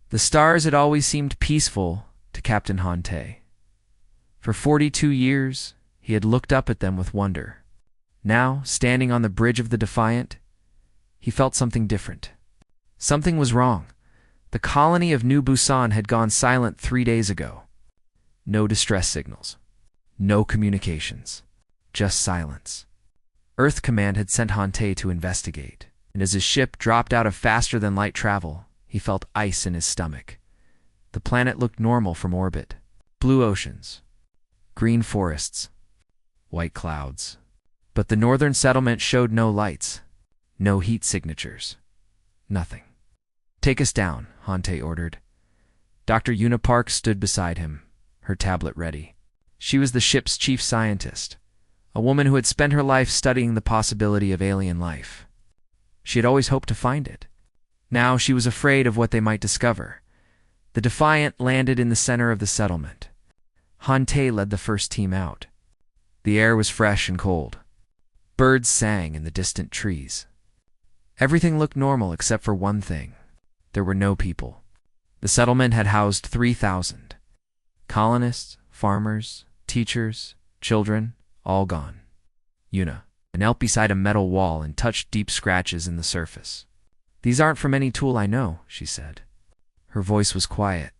The stars had always seemed peaceful to Captain Hante. For 42 years, he had looked up at them with wonder. Now, standing on the bridge of the Defiant, he felt something different. Something was wrong. The colony of New Busan had gone silent 3 days ago. No distress signals. No communications. Just silence. Earth Command had sent Hante to investigate, and as his ship dropped out of faster-than-light travel, he felt ice in his stomach. The planet looked normal from orbit. Blue oceans, green forests, white clouds. But the northern settlement showed no lights, no heat signatures, nothing. "Take us down," Hante ordered. Dr. Una Park stood beside him, her tablet ready. She was the ship's chief scientist, a woman who had spent her life studying the possibility of alien life. She had always hoped to find it. Now she was afraid of what they might discover. The Defiant landed in the center of the settlement. Hante led the first team out. The air was fresh and cold. Birds sang in the distant trees. Everything looked normal except for one thing. There were no people. The settlement had housed 3,000. Colonists, farmers, teachers, children, all gone. Una knelt beside a metal wall and touched deep scratches in the surface. "These aren't from any tool I know," she said. Her voice was quiet.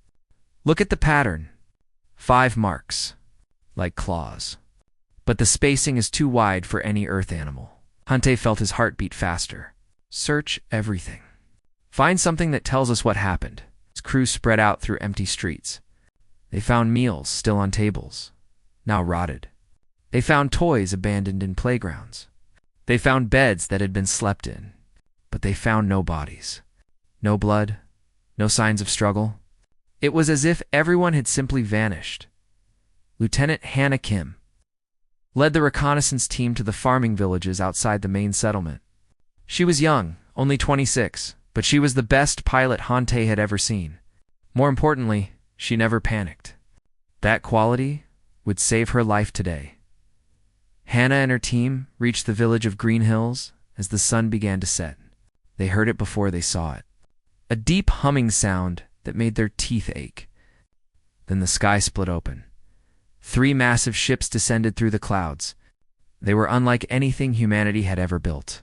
"Look at the pattern. 5 marks, like claws. But the spacing is too wide for any Earth animal." Hante felt his heart beat faster. "Search everything. Find something that tells us what happened." His crew spread out through empty streets. They found meals still on tables, now rotted. They found toys abandoned in playgrounds. They found beds that had been slept in. But they found no bodies. No blood. No signs of struggle. It was as if everyone had simply vanished. Lieutenant Hannah Kim led the reconnaissance team to the farming villages outside the main settlement. She was young, only 26, but she was the best pilot Hante had ever seen. More importantly, she never panicked. That quality would save her life today. Hannah and her team reached the village of Green Hills as the sun began to set. They heard it before they saw it. A deep humming sound that made their teeth ache. Then the sky split open. 3 massive ships descended through the clouds. They were unlike anything humanity had ever built.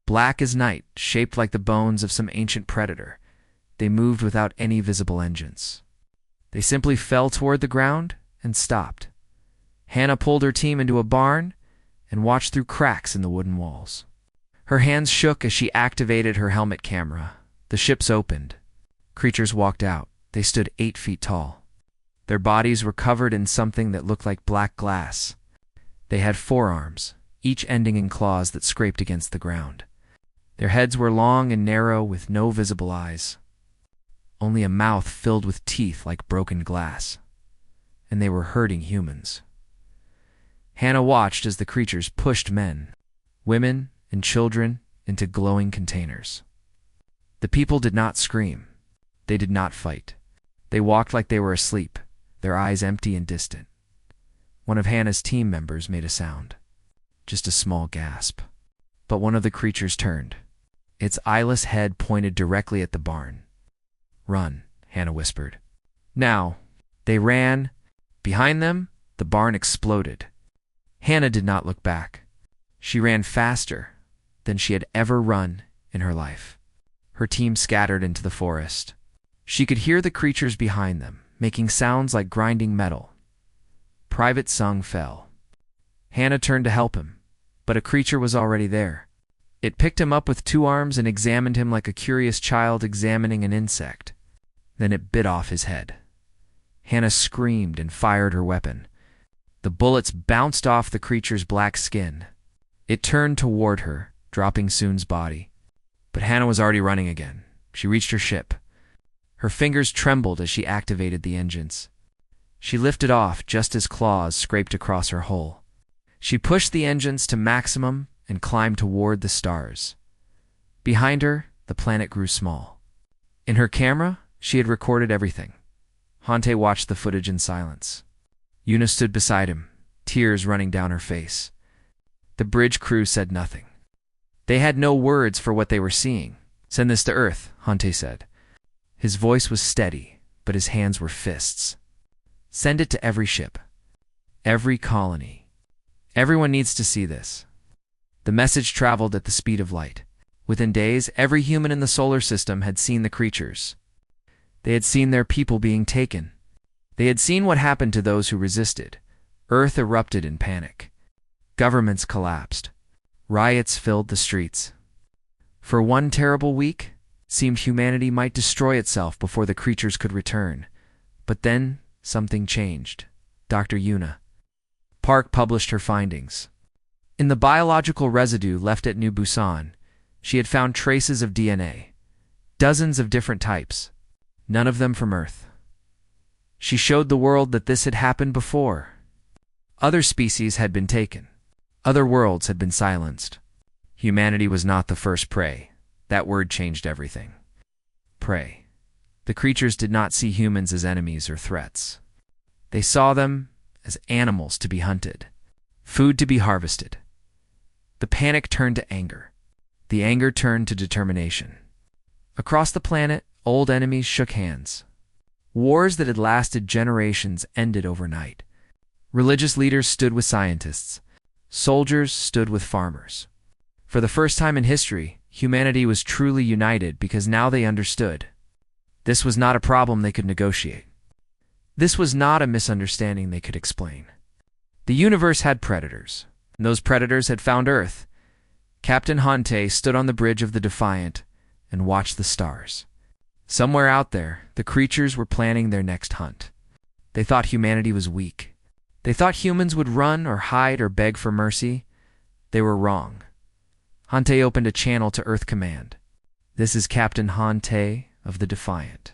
Black as night, shaped like the bones of some ancient predator, they moved without any visible engines. They simply fell toward the ground and stopped. Hannah pulled her team into a barn and watched through cracks in the wooden walls. Her hands shook as she activated her helmet camera. The ships opened. Creatures walked out. They stood 8 feet tall. Their bodies were covered in something that looked like black glass. They had forearms, each ending in claws that scraped against the ground. Their heads were long and narrow with no visible eyes. Only a mouth filled with teeth like broken glass. And they were hurting humans. Hannah watched as the creatures pushed men, women, and children into glowing containers. The people did not scream. They did not fight. They walked like they were asleep, their eyes empty and distant. One of Hannah's team members made a sound. Just a small gasp. But one of the creatures turned. Its eyeless head pointed directly at the barn. "Run," Hannah whispered. Now, they ran. Behind them, the barn exploded. Hannah did not look back. She ran faster than she had ever run in her life. Her team scattered into the forest. She could hear the creatures behind them, making sounds like grinding metal. Private Sung fell. Hannah turned to help him, but a creature was already there. It picked him up with 2 arms and examined him like a curious child examining an insect. Then it bit off his head. Hannah screamed and fired her weapon. The bullets bounced off the creature's black skin. It turned toward her, dropping Soon's body. But Hannah was already running again. She reached her ship. Her fingers trembled as she activated the engines. She lifted off just as claws scraped across her hull. She pushed the engines to maximum and climbed toward the stars. Behind her, the planet grew small. In her camera, she had recorded everything. Hante watched the footage in silence. Una stood beside him, tears running down her face. The bridge crew said nothing. They had no words for what they were seeing. "Send this to Earth," Hante said. His voice was steady, but his hands were fists. "Send it to every ship. Every colony. Everyone needs to see this." The message traveled at the speed of light. Within days, every human in the solar system had seen the creatures. They had seen their people being taken. They had seen what happened to those who resisted. Earth erupted in panic. Governments collapsed. Riots filled the streets. For one terrible week, it seemed humanity might destroy itself before the creatures could return. But then, something changed. Dr. Una Park published her findings. In the biological residue left at New Busan, she had found traces of DNA. Dozens of different types. None of them from Earth. She showed the world that this had happened before. Other species had been taken. Other worlds had been silenced. Humanity was not the first prey. That word changed everything. Prey. The creatures did not see humans as enemies or threats. They saw them as animals to be hunted, food to be harvested. The panic turned to anger. The anger turned to determination. Across the planet, old enemies shook hands. Wars that had lasted generations ended overnight. Religious leaders stood with scientists. Soldiers stood with farmers. For the first time in history, humanity was truly united because now they understood. This was not a problem they could negotiate. This was not a misunderstanding they could explain. The universe had predators, and those predators had found Earth. Captain Hante stood on the bridge of the Defiant and watched the stars. Somewhere out there, the creatures were planning their next hunt. They thought humanity was weak. They thought humans would run or hide or beg for mercy. They were wrong. Hante opened a channel to Earth Command. "This is Captain Hante of the Defiant.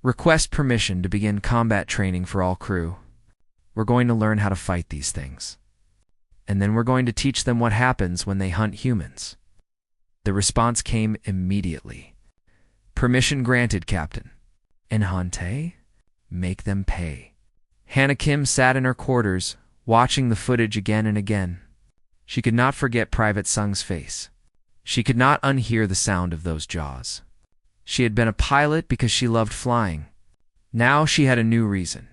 Request permission to begin combat training for all crew. We're going to learn how to fight these things. And then we're going to teach them what happens when they hunt humans." The response came immediately. "Permission granted, Captain." "And Hante? Make them pay." Hannah Kim sat in her quarters, watching the footage again and again. She could not forget Private Sung's face. She could not unhear the sound of those jaws. She had been a pilot because she loved flying. Now she had a new reason.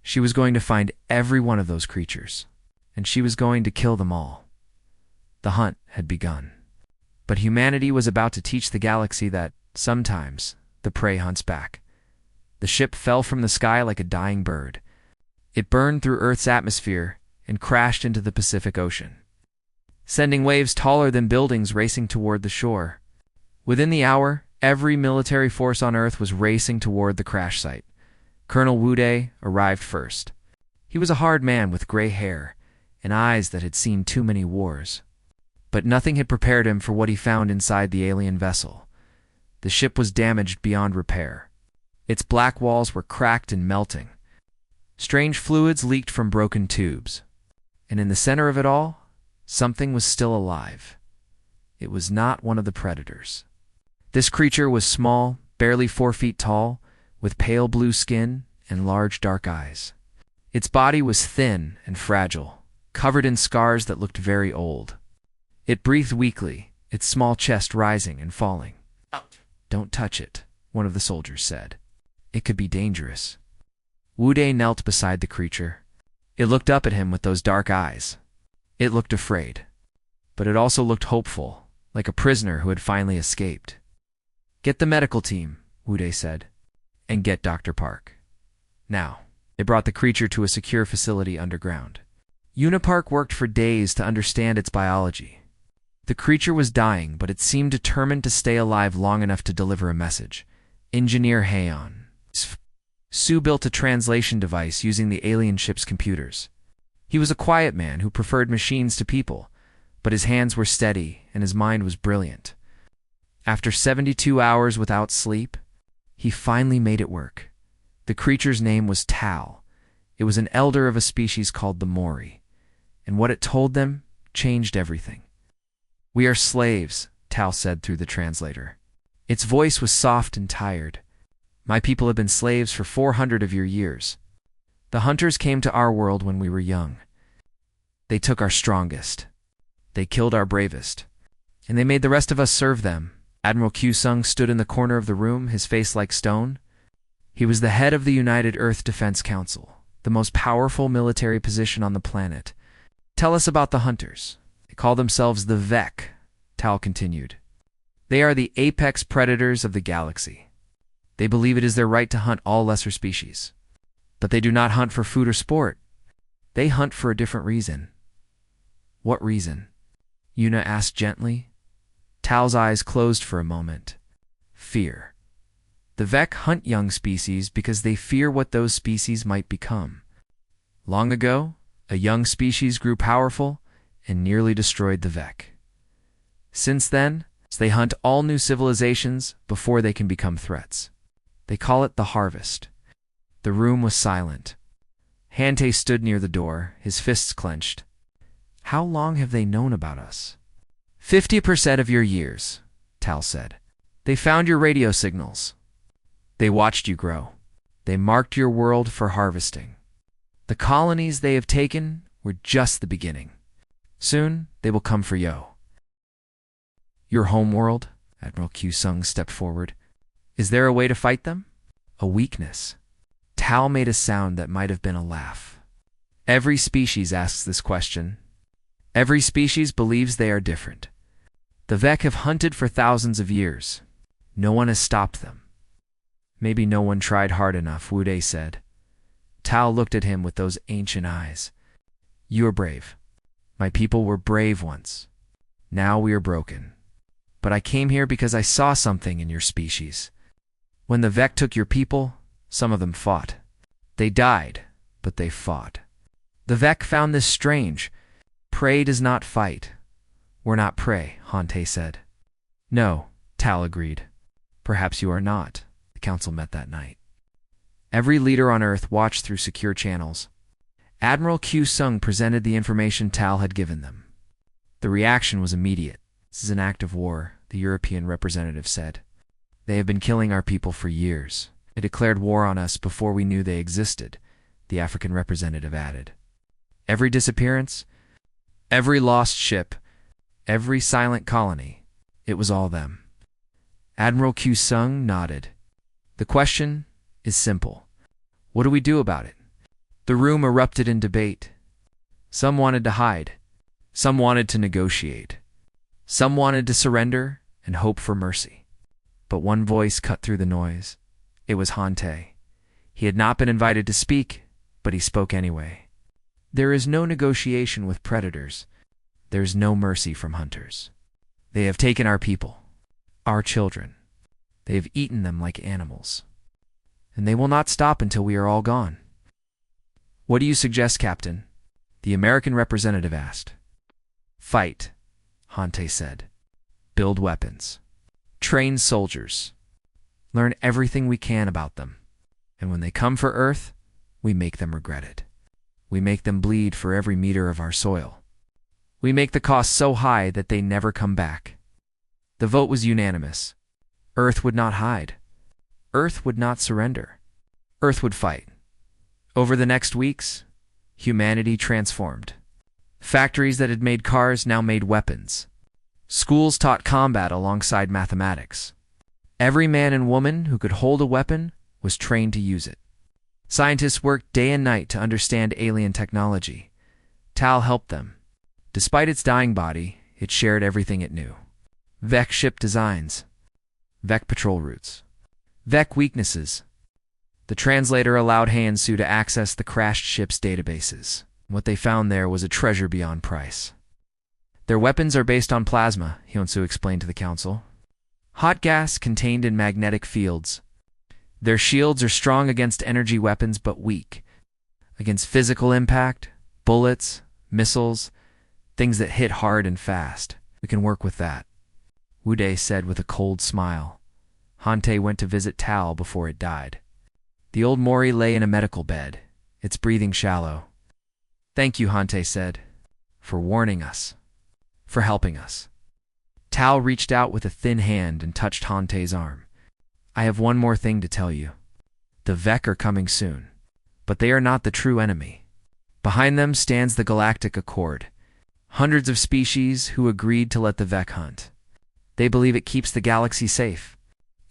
She was going to find every one of those creatures, and she was going to kill them all. The hunt had begun. But humanity was about to teach the galaxy that, sometimes, the prey hunts back. The ship fell from the sky like a dying bird. It burned through Earth's atmosphere and crashed into the Pacific Ocean, sending waves taller than buildings racing toward the shore. Within the hour, every military force on Earth was racing toward the crash site. Colonel Wude arrived first. He was a hard man with gray hair and eyes that had seen too many wars. But nothing had prepared him for what he found inside the alien vessel. The ship was damaged beyond repair. Its black walls were cracked and melting. Strange fluids leaked from broken tubes. And in the center of it all, something was still alive. It was not one of the predators. This creature was small, barely 4 feet tall, with pale blue skin and large dark eyes. Its body was thin and fragile, covered in scars that looked very old. It breathed weakly, its small chest rising and falling. "Don't touch it," one of the soldiers said. "It could be dangerous." Wude knelt beside the creature. It looked up at him with those dark eyes. It looked afraid, but it also looked hopeful, like a prisoner who had finally escaped. "Get the medical team," Wude said, "and get Dr. Park." Now, they brought the creature to a secure facility underground. Unipark worked for days to understand its biology. The creature was dying, but it seemed determined to stay alive long enough to deliver a message. Engineer Hayon Su built a translation device using the alien ship's computers. He was a quiet man who preferred machines to people, but his hands were steady and his mind was brilliant. After 72 hours without sleep, he finally made it work. The creature's name was Tal. It was an elder of a species called the Mori, and what it told them changed everything. "We are slaves," Tal said through the translator. Its voice was soft and tired. "My people have been slaves for 400 of your years. The hunters came to our world when we were young. They took our strongest. They killed our bravest. And they made the rest of us serve them. Admiral Q Sung stood in the corner of the room, his face like stone. He was the head of the United Earth Defense Council, the most powerful military position on the planet. Tell us about the hunters. They call themselves the Vec, Tal continued. They are the apex predators of the galaxy. They believe it is their right to hunt all lesser species. But they do not hunt for food or sport. They hunt for a different reason. What reason? Yuna asked gently. Tal's eyes closed for a moment. Fear. The Vec hunt young species because they fear what those species might become. Long ago, a young species grew powerful and nearly destroyed the Vec. Since then, they hunt all new civilizations before they can become threats. They call it the harvest. The room was silent. Hante stood near the door, his fists clenched. How long have they known about us? 50% of your years, Tal said. They found your radio signals. They watched you grow. They marked your world for harvesting. The colonies they have taken were just the beginning. Soon, they will come for Yo. Your home world? Admiral Q Sung stepped forward. Is there a way to fight them? A weakness. Tal made a sound that might have been a laugh. Every species asks this question. Every species believes they are different. The Vec have hunted for thousands of years. No one has stopped them. Maybe no one tried hard enough, Wude said. Tal looked at him with those ancient eyes. You are brave. My people were brave once. Now we are broken. But I came here because I saw something in your species. When the Vec took your people, some of them fought. They died, but they fought. The Vec found this strange. Prey does not fight. We're not prey, Hante said. No, Tal agreed. Perhaps you are not. The council met that night. Every leader on Earth watched through secure channels. Admiral Q Sung presented the information Tal had given them. The reaction was immediate. This is an act of war, the European representative said. They have been killing our people for years. They declared war on us before we knew they existed, the African representative added. Every disappearance, every lost ship, every silent colony, it was all them. Admiral Q Sung nodded. The question is simple. What do we do about it? The room erupted in debate. Some wanted to hide. Some wanted to negotiate. Some wanted to surrender and hope for mercy. But one voice cut through the noise. It was Hante. He had not been invited to speak, but he spoke anyway. There is no negotiation with predators. There is no mercy from hunters. They have taken our people, our children. They have eaten them like animals. And they will not stop until we are all gone. What do you suggest, Captain? The American representative asked. Fight, Hante said. Build weapons. Train soldiers. Learn everything we can about them. And when they come for Earth, we make them regret it. We make them bleed for every meter of our soil. We make the cost so high that they never come back. The vote was unanimous. Earth would not hide. Earth would not surrender. Earth would fight. Over the next weeks, humanity transformed. Factories that had made cars now made weapons. Schools taught combat alongside mathematics. Every man and woman who could hold a weapon was trained to use it. Scientists worked day and night to understand alien technology. Tal helped them. Despite its dying body, it shared everything it knew. Vec ship designs. Vec patrol routes. Vec weaknesses. The translator allowed Hansu to access the crashed ship's databases. What they found there was a treasure beyond price. Their weapons are based on plasma, Hyunsu explained to the council. Hot gas contained in magnetic fields. Their shields are strong against energy weapons but weak. Against physical impact, bullets, missiles, things that hit hard and fast. We can work with that, Wude said with a cold smile. Hante went to visit Tal before it died. The old Mori lay in a medical bed, its breathing shallow. Thank you, Hante said, for warning us, for helping us. Tal reached out with a thin hand and touched Hante's arm. I have one more thing to tell you. The Vec are coming soon, but they are not the true enemy. Behind them stands the Galactic Accord, hundreds of species who agreed to let the Vec hunt. They believe it keeps the galaxy safe.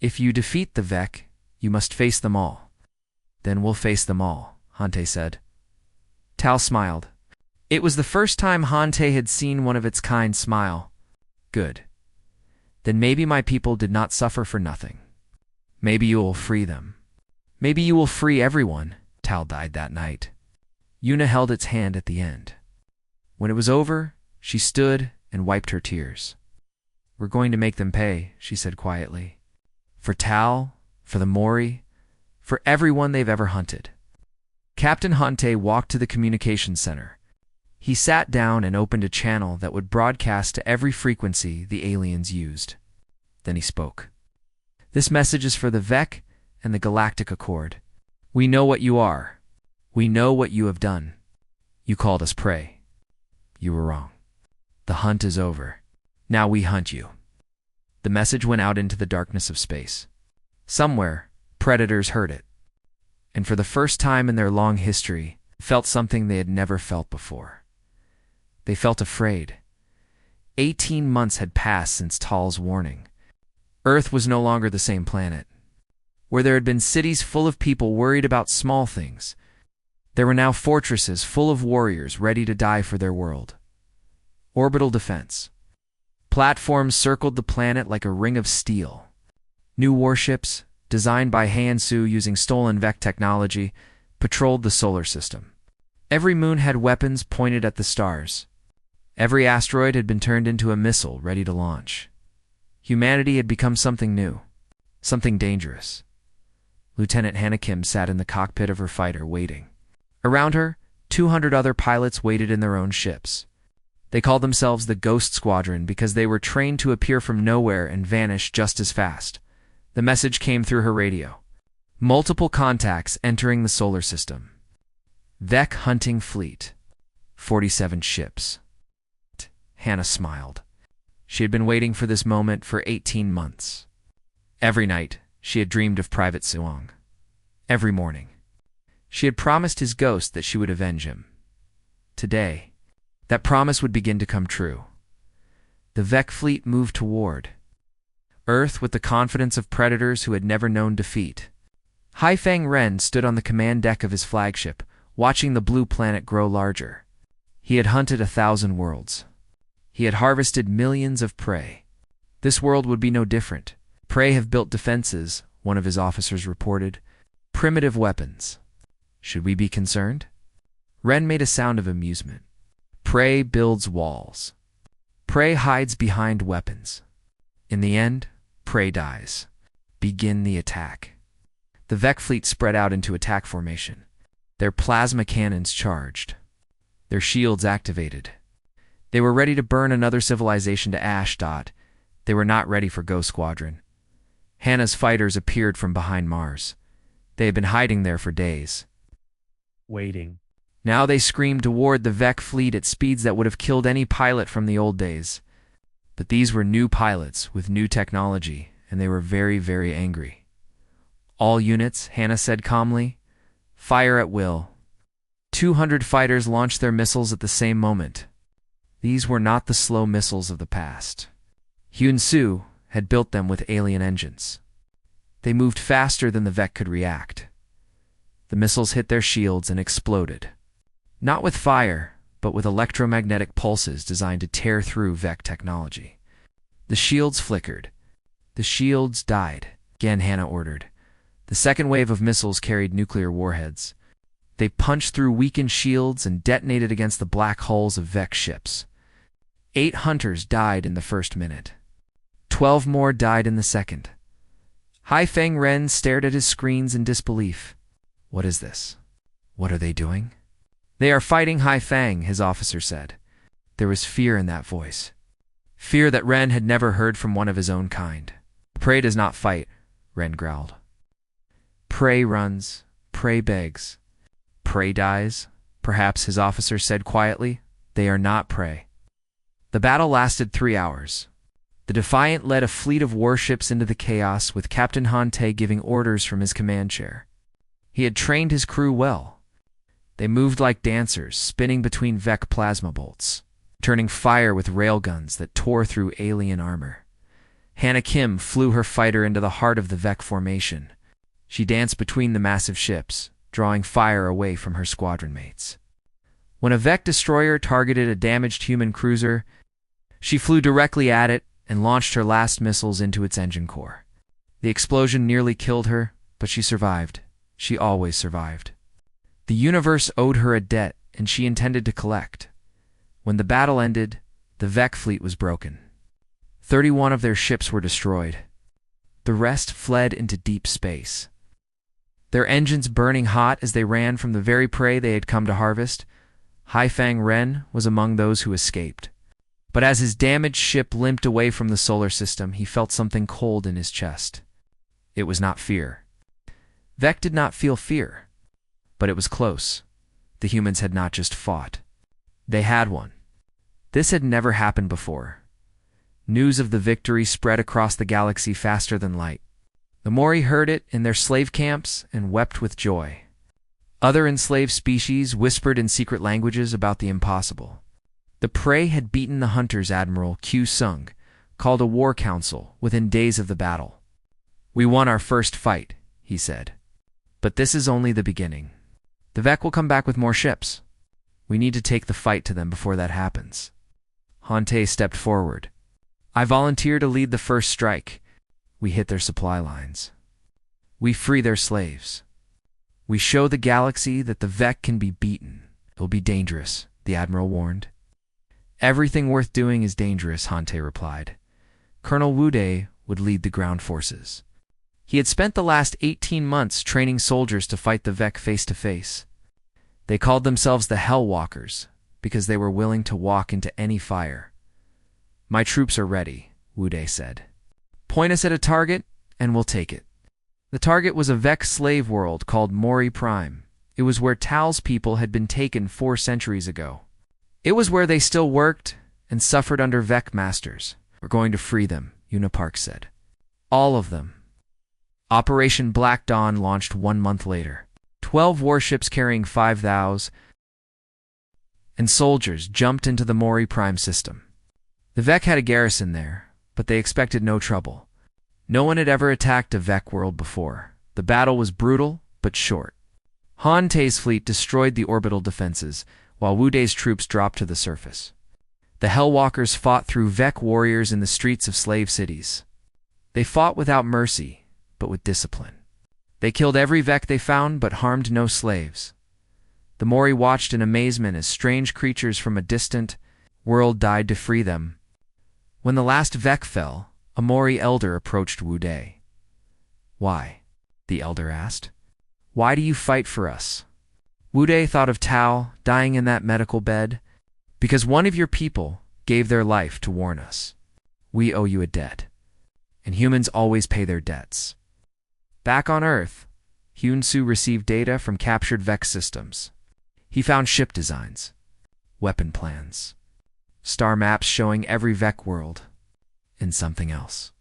If you defeat the Vec, you must face them all. Then we'll face them all, Hante said. Tal smiled. It was the first time Hante had seen one of its kind smile. Good. Then maybe my people did not suffer for nothing. Maybe you will free them. Maybe you will free everyone. Tal died that night. Yuna held its hand at the end. When it was over, she stood and wiped her tears. We're going to make them pay, she said quietly. For Tal, for the Mori, for everyone they've ever hunted. Captain Hante walked to the communications center. He sat down and opened a channel that would broadcast to every frequency the aliens used. Then he spoke. This message is for the Vec and the Galactic Accord. We know what you are. We know what you have done. You called us prey. You were wrong. The hunt is over. Now we hunt you. The message went out into the darkness of space. Somewhere, predators heard it. And for the first time in their long history, felt something they had never felt before. They felt afraid. 18 months had passed since Tal's warning. Earth was no longer the same planet. Where there had been cities full of people worried about small things, there were now fortresses full of warriors ready to die for their world. Orbital defense. Platforms circled the planet like a ring of steel. New warships, designed by Hansu using stolen Vec technology, patrolled the solar system. Every moon had weapons pointed at the stars. Every asteroid had been turned into a missile ready to launch. Humanity had become something new, something dangerous. Lieutenant Hannah Kim sat in the cockpit of her fighter, waiting. Around her, 200 other pilots waited in their own ships. They called themselves the Ghost Squadron because they were trained to appear from nowhere and vanish just as fast. The message came through her radio. Multiple contacts entering the solar system. Vec hunting fleet. 47 ships. Hannah smiled. She had been waiting for this moment for 18 months. Every night, she had dreamed of Private Suong. Every morning. She had promised his ghost that she would avenge him. Today, that promise would begin to come true. The Vec fleet moved toward Earth with the confidence of predators who had never known defeat. Haifeng Ren stood on the command deck of his flagship, watching the blue planet grow larger. He had hunted 1,000 worlds. He had harvested millions of prey. This world would be no different. Prey have built defenses, one of his officers reported. Primitive weapons. Should we be concerned? Ren made a sound of amusement. Prey builds walls. Prey hides behind weapons. In the end, prey dies. Begin the attack. The Vec fleet spread out into attack formation. Their plasma cannons charged. Their shields activated. They were ready to burn another civilization to ash. They were not ready for Ghost Squadron. Hannah's fighters appeared from behind Mars. They had been hiding there for days. Waiting. Now they screamed toward the Vec fleet at speeds that would have killed any pilot from the old days. But these were new pilots with new technology, and they were very, very angry. All units, Hannah said calmly, fire at will. 200 fighters launched their missiles at the same moment. These were not the slow missiles of the past. Hyun Soo had built them with alien engines. They moved faster than the Vec could react. The missiles hit their shields and exploded. Not with fire, but with electromagnetic pulses designed to tear through Vec technology. The shields flickered. The shields died. Again, Hannah ordered. The second wave of missiles carried nuclear warheads. They punched through weakened shields and detonated against the black hulls of Vec ships. 8 hunters died in the first minute. 12 more died in the second. Haifeng Ren stared at his screens in disbelief. What is this? What are they doing? They are fighting Haifeng, his officer said. There was fear in that voice. Fear that Ren had never heard from one of his own kind. Prey does not fight, Ren growled. Prey runs, prey begs. Prey dies, perhaps his officer said quietly. They are not prey. The battle lasted 3 hours. The Defiant led a fleet of warships into the chaos with Captain Hante giving orders from his command chair. He had trained his crew well. They moved like dancers, spinning between Vec plasma bolts, turning fire with railguns that tore through alien armor. Hannah Kim flew her fighter into the heart of the Vec formation. She danced between the massive ships, drawing fire away from her squadron mates. When a Vec destroyer targeted a damaged human cruiser, she flew directly at it and launched her last missiles into its engine core. The explosion nearly killed her, but she survived. She always survived. The universe owed her a debt, and she intended to collect. When the battle ended, the Vec fleet was broken. 31 of their ships were destroyed. The rest fled into deep space. Their engines burning hot as they ran from the very prey they had come to harvest. Haifang Ren was among those who escaped. But as his damaged ship limped away from the solar system, he felt something cold in his chest. It was not fear. Vec did not feel fear, but it was close. The humans had not just fought. They had won. This had never happened before. News of the victory spread across the galaxy faster than light. The Mori heard it in their slave camps and wept with joy. Other enslaved species whispered in secret languages about the impossible. The prey had beaten the hunters. Admiral Q Sung called a war council within days of the battle. "We won our first fight," he said. "But this is only the beginning. The Vec will come back with more ships. We need to take the fight to them before that happens." Hante stepped forward. "I volunteer to lead the first strike. We hit their supply lines. We free their slaves. We show the galaxy that the Vec can be beaten. It'll be dangerous," the Admiral warned. "Everything worth doing is dangerous," Hante replied. Colonel Wude would lead the ground forces. He had spent the last 18 months training soldiers to fight the Vec face to face. They called themselves the Hell Walkers because they were willing to walk into any fire. "My troops are ready," Wude said. "Point us at a target, and we'll take it." The target was a Vec slave world called Mori Prime. It was where Tal's people had been taken 4 centuries ago. It was where they still worked and suffered under Vec masters. "We're going to free them," Unipark said. "All of them." Operation Black Dawn launched 1 month later. 12 warships carrying 5 thous and soldiers jumped into the Mori Prime system. The Vec had a garrison there, but they expected no trouble. No one had ever attacked a Vec world before. The battle was brutal, but short. Hante's fleet destroyed the orbital defenses, while Wude's troops dropped to the surface. The Hellwalkers fought through Vec warriors in the streets of slave cities. They fought without mercy, but with discipline. They killed every Vec they found, but harmed no slaves. The Mori watched in amazement as strange creatures from a distant world died to free them. When the last Vec fell, a Mori elder approached Wude. "Why?" the elder asked. "Why do you fight for us?" Wude thought of Tao dying in that medical bed. "Because one of your people gave their life to warn us. We owe you a debt. And humans always pay their debts." Back on Earth, Hyun-Soo received data from captured Vec systems. He found ship designs, weapon plans, star maps showing every Vec world, and something else.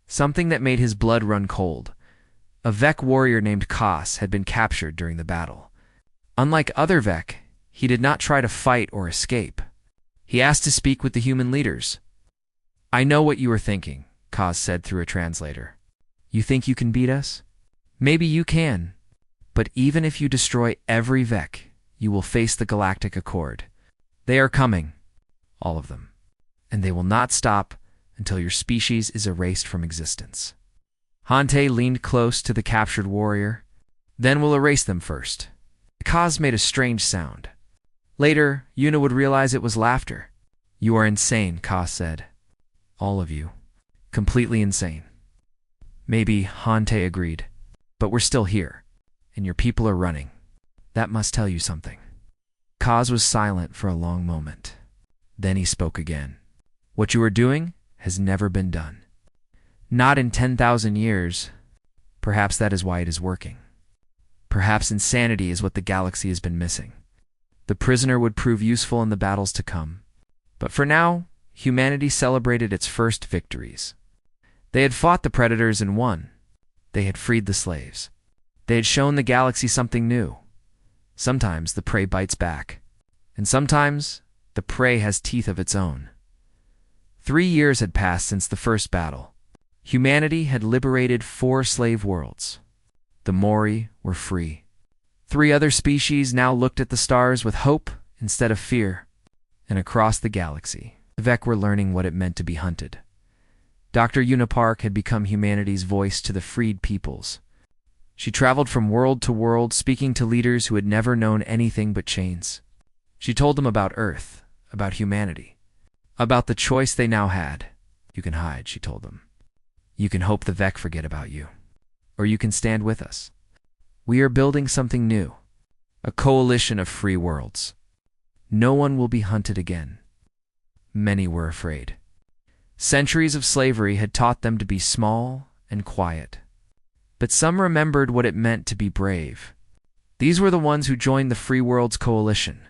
Something that made his blood run cold. A Vec warrior named Kas had been captured during the battle. Unlike other Vec, he did not try to fight or escape. He asked to speak with the human leaders. "I know what you are thinking," Kas said through a translator. "You think you can beat us? Maybe you can. But even if you destroy every Vec, you will face the Galactic Accord. They are coming, all of them. And they will not stop until your species is erased from existence." Hante leaned close to the captured warrior. "Then we'll erase them first." Kaz made a strange sound. Later, Yuna would realize it was laughter. "You are insane," Kaz said. "All of you. Completely insane." "Maybe," Hante agreed. "But we're still here, and your people are running. That must tell you something." Kaz was silent for a long moment. Then he spoke again. "What you are doing has never been done. Not in 10,000 years. Perhaps that is why it is working. Perhaps insanity is what the galaxy has been missing. The prisoner would prove useful in the battles to come. But for now, humanity celebrated its first victories. They had fought the predators and won. They had freed the slaves. They had shown the galaxy something new. Sometimes the prey bites back, and sometimes the prey has teeth of its own. 3 years had passed since the first battle. Humanity had liberated 4 slave worlds. The Mori were free. 3 other species now looked at the stars with hope instead of fear. And across the galaxy, the Vec were learning what it meant to be hunted. Dr. Unipark had become humanity's voice to the freed peoples. She traveled from world to world, speaking to leaders who had never known anything but chains. She told them about Earth, about humanity, about the choice they now had. You can hide, she told them. You can hope the Vec forget about you. Or you can stand with us. We are building something new, a coalition of free worlds. No one will be hunted again. Many were afraid. Centuries of slavery had taught them to be small and quiet. But some remembered what it meant to be brave. These were the ones who joined the Free Worlds Coalition.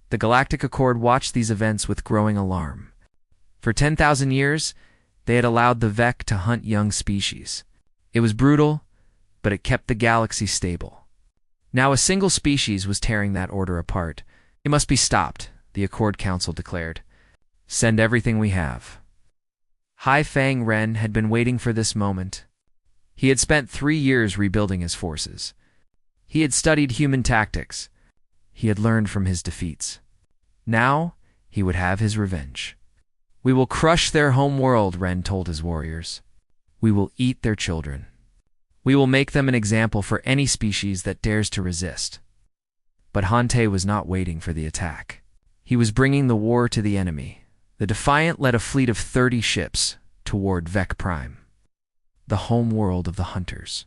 The Galactic Accord watched these events with growing alarm. For 10,000 years, they had allowed the Vec to hunt young species. It was brutal, but it kept the galaxy stable. Now a single species was tearing that order apart. It must be stopped, the Accord Council declared. Send everything we have. Hai-Fang Ren had been waiting for this moment. He had spent 3 years rebuilding his forces. He had studied human tactics. He had learned from his defeats. Now, he would have his revenge. We will crush their home world, Ren told his warriors. We will eat their children. We will make them an example for any species that dares to resist. But Hante was not waiting for the attack. He was bringing the war to the enemy. The Defiant led a fleet of 30 ships toward Vec Prime, the home world of the Hunters.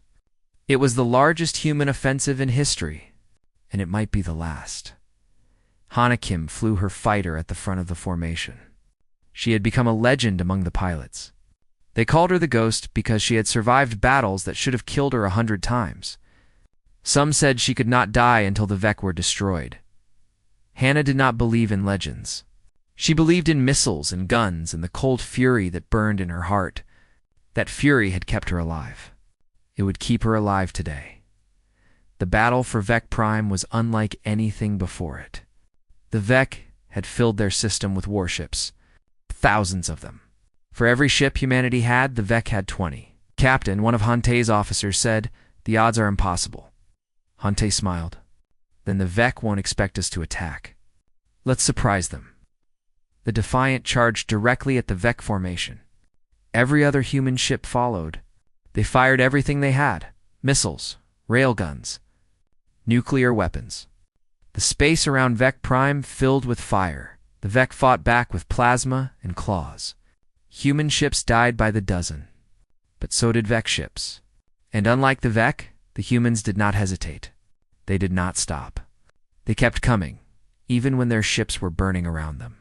It was the largest human offensive in history, and it might be the last. Hanakim flew her fighter at the front of the formation. She had become a legend among the pilots. They called her the Ghost because she had survived battles that should have killed her 100 times. Some said she could not die until the Vec were destroyed. Hannah did not believe in legends. She believed in missiles and guns and the cold fury that burned in her heart. That fury had kept her alive. It would keep her alive today. The battle for Vec Prime was unlike anything before it. The Vec had filled their system with warships, thousands of them. For every ship humanity had, the Vec had 20. Captain, one of Hante's officers, said, "The odds are impossible." Hante smiled. "Then the Vec won't expect us to attack. Let's surprise them." The Defiant charged directly at the Vec formation. Every other human ship followed. They fired everything they had: missiles, railguns, nuclear weapons. The space around Vec Prime filled with fire. The Vec fought back with plasma and claws. Human ships died by the dozen. But so did Vec ships. And unlike the Vec, the humans did not hesitate. They did not stop. They kept coming, even when their ships were burning around them.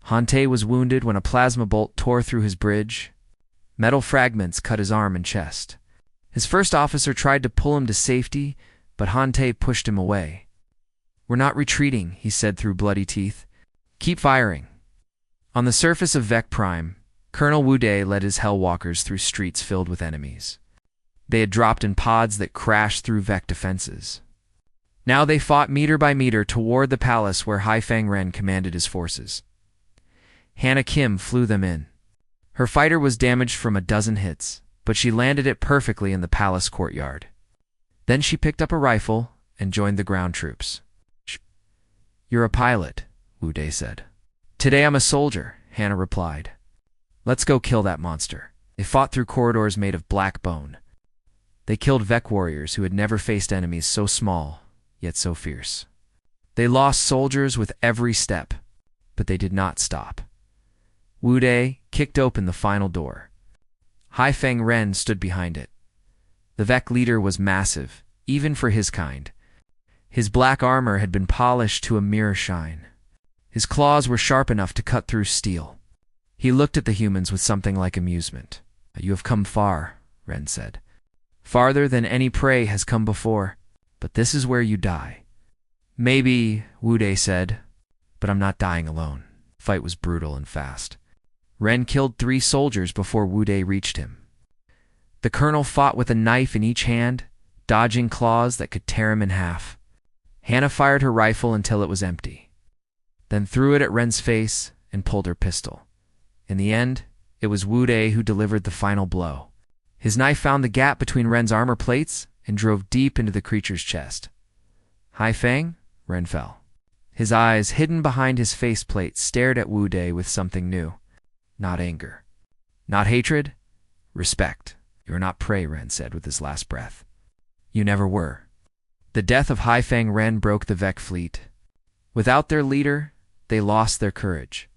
Hante was wounded when a plasma bolt tore through his bridge. Metal fragments cut his arm and chest. His first officer tried to pull him to safety, but Hante pushed him away. "We're not retreating," he said through bloody teeth. "Keep firing." On the surface of Vec Prime, Colonel Wude led his Hellwalkers through streets filled with enemies. They had dropped in pods that crashed through Vec defenses. Now they fought meter by meter toward the palace where Hai-Fang Ren commanded his forces. Hannah Kim flew them in. Her fighter was damaged from a dozen hits, but she landed it perfectly in the palace courtyard. Then she picked up a rifle and joined the ground troops. "You're a pilot," Wude said. "Today I'm a soldier," Hannah replied. "Let's go kill that monster." They fought through corridors made of black bone. They killed Vec warriors who had never faced enemies so small, yet so fierce. They lost soldiers with every step, but they did not stop. Wude kicked open the final door. Hai-Fang Ren stood behind it. The Vec leader was massive, even for his kind. His black armor had been polished to a mirror shine. His claws were sharp enough to cut through steel. He looked at the humans with something like amusement. "You have come far," Ren said. "Farther than any prey has come before, but this is where you die." "Maybe," Wude said, "but I'm not dying alone." The fight was brutal and fast. Ren killed 3 soldiers before Wude reached him. The colonel fought with a knife in each hand, dodging claws that could tear him in half. Hannah fired her rifle until it was empty, then threw it at Ren's face and pulled her pistol. In the end, It was Wu Dai who delivered the final blow. His knife found the gap between Ren's armor plates and drove deep into the creature's chest. Hai Feng? Ren fell. His eyes, hidden behind his faceplate, stared at Wu Dai with something new. Not anger. Not hatred. Respect. You are not prey, Ren said with his last breath. You never were. The death of Hai Feng Ren broke the Vec fleet. Without their leader, they lost their courage.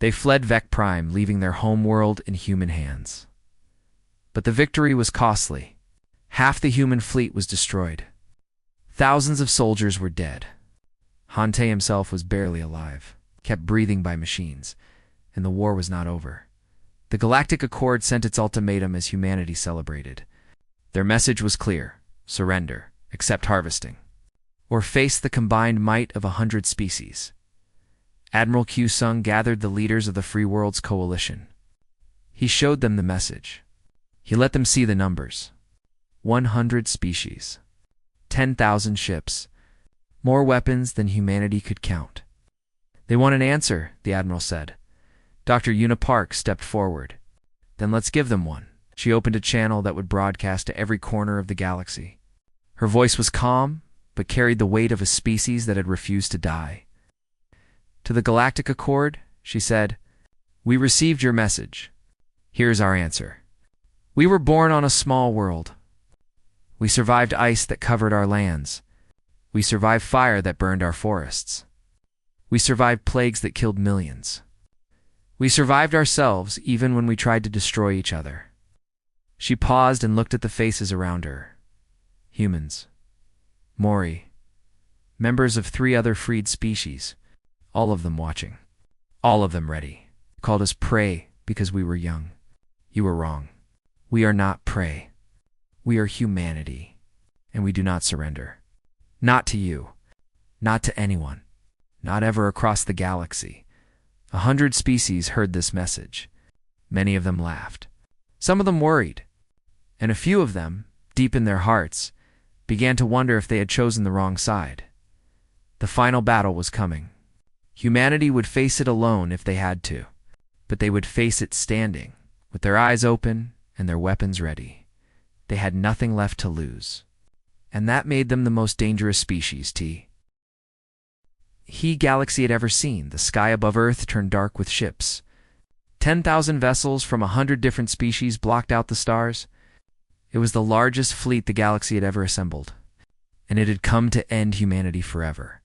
They fled Vec Prime, leaving their home world in human hands. But the victory was costly. Half the human fleet was destroyed. Thousands of soldiers were dead. Hante himself was barely alive, kept breathing by machines, and the war was not over. The Galactic Accord sent its ultimatum as humanity celebrated. Their message was clear: surrender, accept harvesting, or face the combined might of 100 species. Admiral Q Sung gathered the leaders of the Free Worlds Coalition. He showed them the message. He let them see the numbers. 100 species. 10,000 ships. More weapons than humanity could count. They want an answer, the Admiral said. Dr. Una Park stepped forward. Then let's give them one. She opened a channel that would broadcast to every corner of the galaxy. Her voice was calm, but carried the weight of a species that had refused to die. To the Galactic Accord, she said, we received your message. Here's our answer. We were born on a small world. We survived ice that covered our lands. We survived fire that burned our forests. We survived plagues that killed millions. We survived ourselves even when we tried to destroy each other. She paused and looked at the faces around her. Humans. Mori. Members of 3 other freed species. All of them watching. All of them ready. Called us prey because we were young. You were wrong. We are not prey. We are humanity. And we do not surrender. Not to you. Not to anyone. Not ever across the galaxy. 100 species heard this message. Many of them laughed. Some of them worried. And a few of them, deep in their hearts, began to wonder if they had chosen the wrong side. The final battle was coming. Humanity would face it alone if they had to, but they would face it standing, with their eyes open and their weapons ready. They had nothing left to lose. And that made them the most dangerous species, Galaxy had ever seen. The sky above Earth turned dark with ships. 10,000 vessels from 100 different species blocked out the stars. It was the largest fleet the galaxy had ever assembled, and it had come to end humanity forever.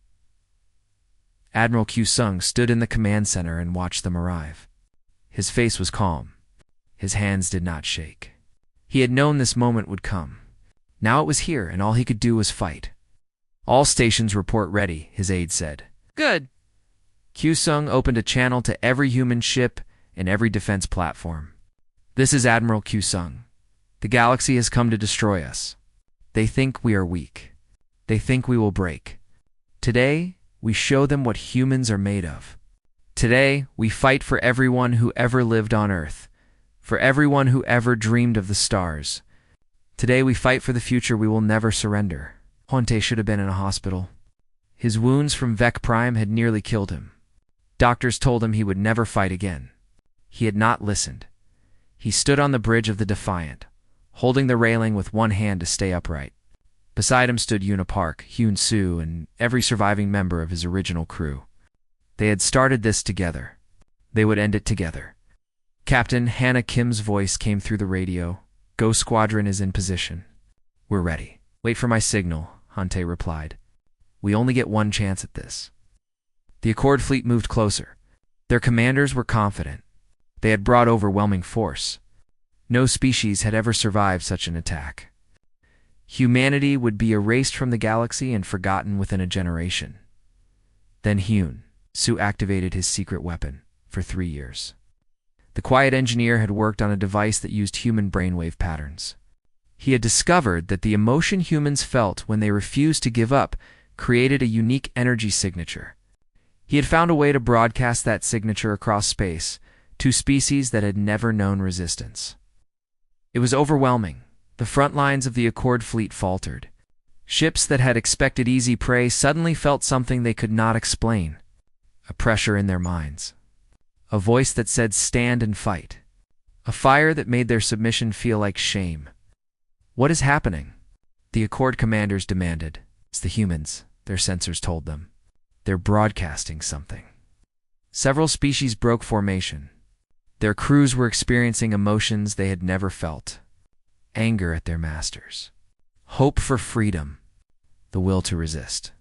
Admiral Q Sung stood in the command center and watched them arrive. His face was calm. His hands did not shake. He had known this moment would come. Now it was here, and all he could do was fight. All stations report ready, his aide said. Good. Q Sung opened a channel to every human ship and every defense platform. This is Admiral Q Sung. The galaxy has come to destroy us. They think we are weak. They think we will break. Today, we show them what humans are made of. Today, we fight for everyone who ever lived on Earth, for everyone who ever dreamed of the stars. Today, we fight for the future we will never surrender. Honte should have been in a hospital. His wounds from Vec Prime had nearly killed him. Doctors told him he would never fight again. He had not listened. He stood on the bridge of the Defiant, holding the railing with one hand to stay upright. Beside him stood Una Park, Hyun Soo, and every surviving member of his original crew. They had started this together. They would end it together. Captain Hannah Kim's voice came through the radio. Go Squadron is in position. We're ready. Wait for my signal, Hante replied. We only get one chance at this. The Accord fleet moved closer. Their commanders were confident. They had brought overwhelming force. No species had ever survived such an attack. Humanity would be erased from the galaxy and forgotten within a generation. Then Hyun Soo activated his secret weapon for 3 years. The quiet engineer had worked on a device that used human brainwave patterns. He had discovered that the emotion humans felt when they refused to give up created a unique energy signature. He had found a way to broadcast that signature across space to species that had never known resistance. It was overwhelming. The front lines of the Accord fleet faltered. Ships that had expected easy prey suddenly felt something they could not explain, a pressure in their minds. A voice that said, stand and fight. a fire that made their submission feel like shame. "What is happening?" the Accord commanders demanded. "It's the humans," their sensors told them. "They're broadcasting something." Several species broke formation. Their crews were experiencing emotions they had never felt: anger at their masters, hope for freedom, the will to resist.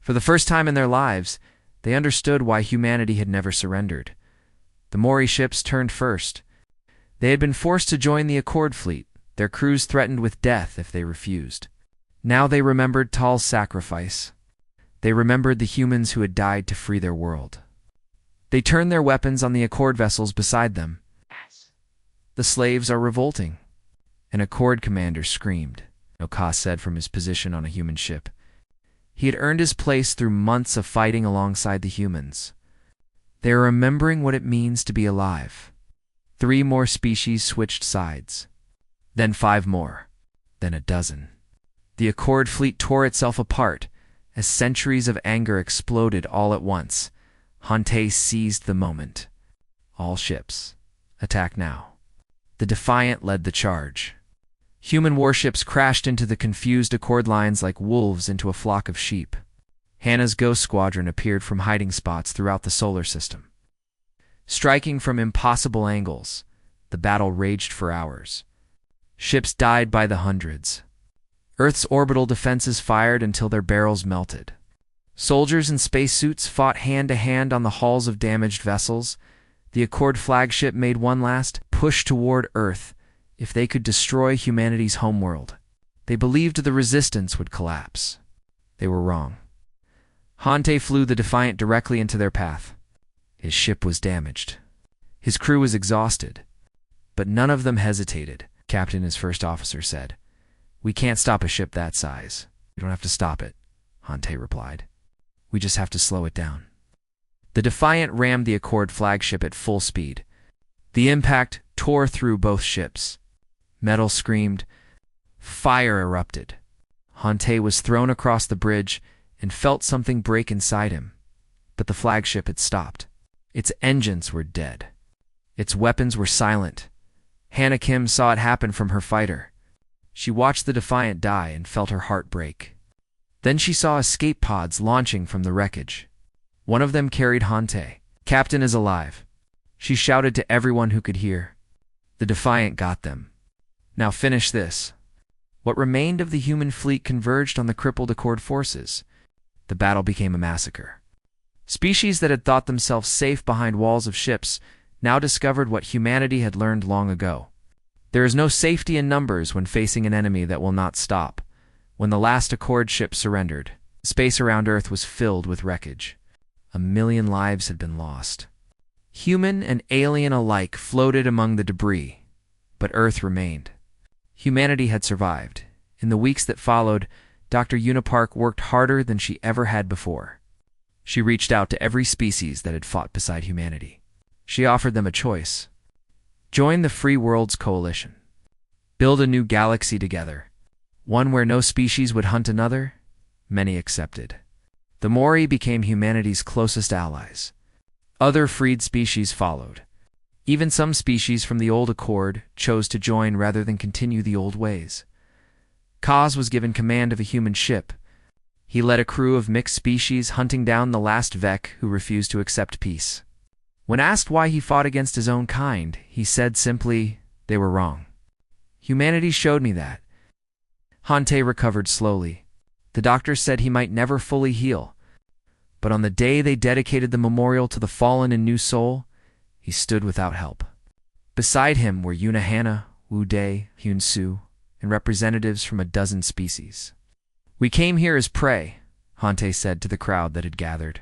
For the first time in their lives, they understood why humanity had never surrendered. The Mori ships turned first. They had been forced to join the Accord fleet, their crews threatened with death if they refused. Now they remembered Tal's sacrifice. They remembered the humans who had died to free their world. They turned their weapons on the Accord vessels beside them. "The slaves are revolting," an Accord commander screamed, Oka said from his position on a human ship. He had earned his place through months of fighting alongside the humans. They are remembering what it means to be alive. 3 more species switched sides. Then 5 more. Then a dozen. The Accord fleet tore itself apart as centuries of anger exploded all at once. Hante seized the moment. "All ships, attack now." The Defiant led the charge. Human warships crashed into the confused Accord lines like wolves into a flock of sheep. Hannah's Ghost Squadron appeared from hiding spots throughout the solar system. Striking from impossible angles, the battle raged for hours. Ships died by the hundreds. Earth's orbital defenses fired until their barrels melted. Soldiers in spacesuits fought hand-to-hand on the hulls of damaged vessels. The Accord flagship made one last push toward Earth if they could destroy humanity's homeworld. They believed the resistance would collapse. They were wrong. Hante flew the Defiant directly into their path. His ship was damaged. His crew was exhausted. But none of them hesitated, Captain, his first officer, said. "We can't stop a ship that size." "You don't have to stop it," Hante replied. "We just have to slow it down." The Defiant rammed the Accord flagship at full speed. The impact tore through both ships. Metal screamed. Fire erupted. Hante was thrown across the bridge and felt something break inside him. But the flagship had stopped. Its engines were dead. Its weapons were silent. Hannah Kim saw it happen from her fighter. She watched the Defiant die and felt her heart break. Then she saw escape pods launching from the wreckage. One of them carried Hante. "Captain is alive," she shouted to everyone who could hear. The Defiant got them. "Now finish this." What remained of the human fleet converged on the crippled Accord forces. The battle became a massacre. Species that had thought themselves safe behind walls of ships now discovered what humanity had learned long ago. There is no safety in numbers when facing an enemy that will not stop. When the last Accord ship surrendered, space around Earth was filled with wreckage. 1,000,000 lives had been lost. Human and alien alike floated among the debris, but Earth remained. Humanity had survived. In the weeks that followed, Dr. Unipark worked harder than she ever had before. She reached out to every species that had fought beside humanity. She offered them a choice. Join the Free Worlds Coalition. Build a new galaxy together. One where no species would hunt another. Many accepted. The Mori became humanity's closest allies. Other freed species followed. Even some species from the old Accord chose to join rather than continue the old ways. Kaz was given command of a human ship. He led a crew of mixed species hunting down the last Vek who refused to accept peace. When asked why he fought against his own kind, he said simply, "They were wrong. Humanity showed me that." Hante recovered slowly. The doctor said he might never fully heal. But on the day they dedicated the memorial to the fallen in New Seoul, he stood without help. Beside him were Yuna Hannah, Wu Dae, Hyun Soo, and representatives from a dozen species. "We came here as prey," Hante said to the crowd that had gathered.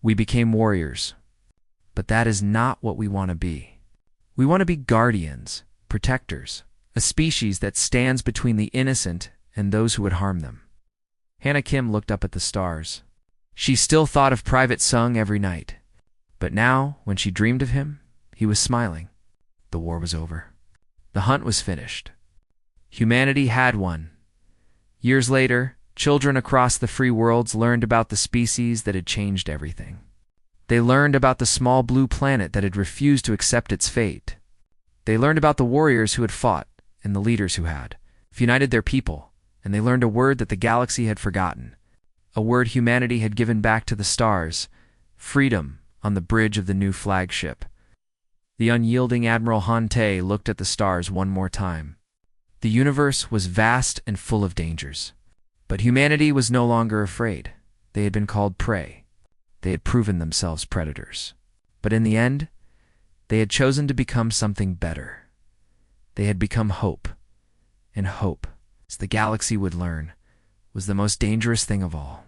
"We became warriors. But that is not what we want to be. We want to be guardians, protectors, a species that stands between the innocent and those who would harm them." Hannah Kim looked up at the stars. She still thought of Private Sung every night. But now, when she dreamed of him, he was smiling. The war was over. The hunt was finished. Humanity had won. Years later, children across the free worlds learned about the species that had changed everything. They learned about the small blue planet that had refused to accept its fate. They learned about the warriors who had fought and the leaders who had united their people, and they learned a word that the galaxy had forgotten, a word humanity had given back to the stars: freedom on the bridge of the new flagship. The unyielding Admiral Hante looked at the stars one more time. The universe was vast and full of dangers. But humanity was no longer afraid. They had been called prey. They had proven themselves predators. But in the end, they had chosen to become something better. They had become hope. And hope, as the galaxy would learn, was the most dangerous thing of all.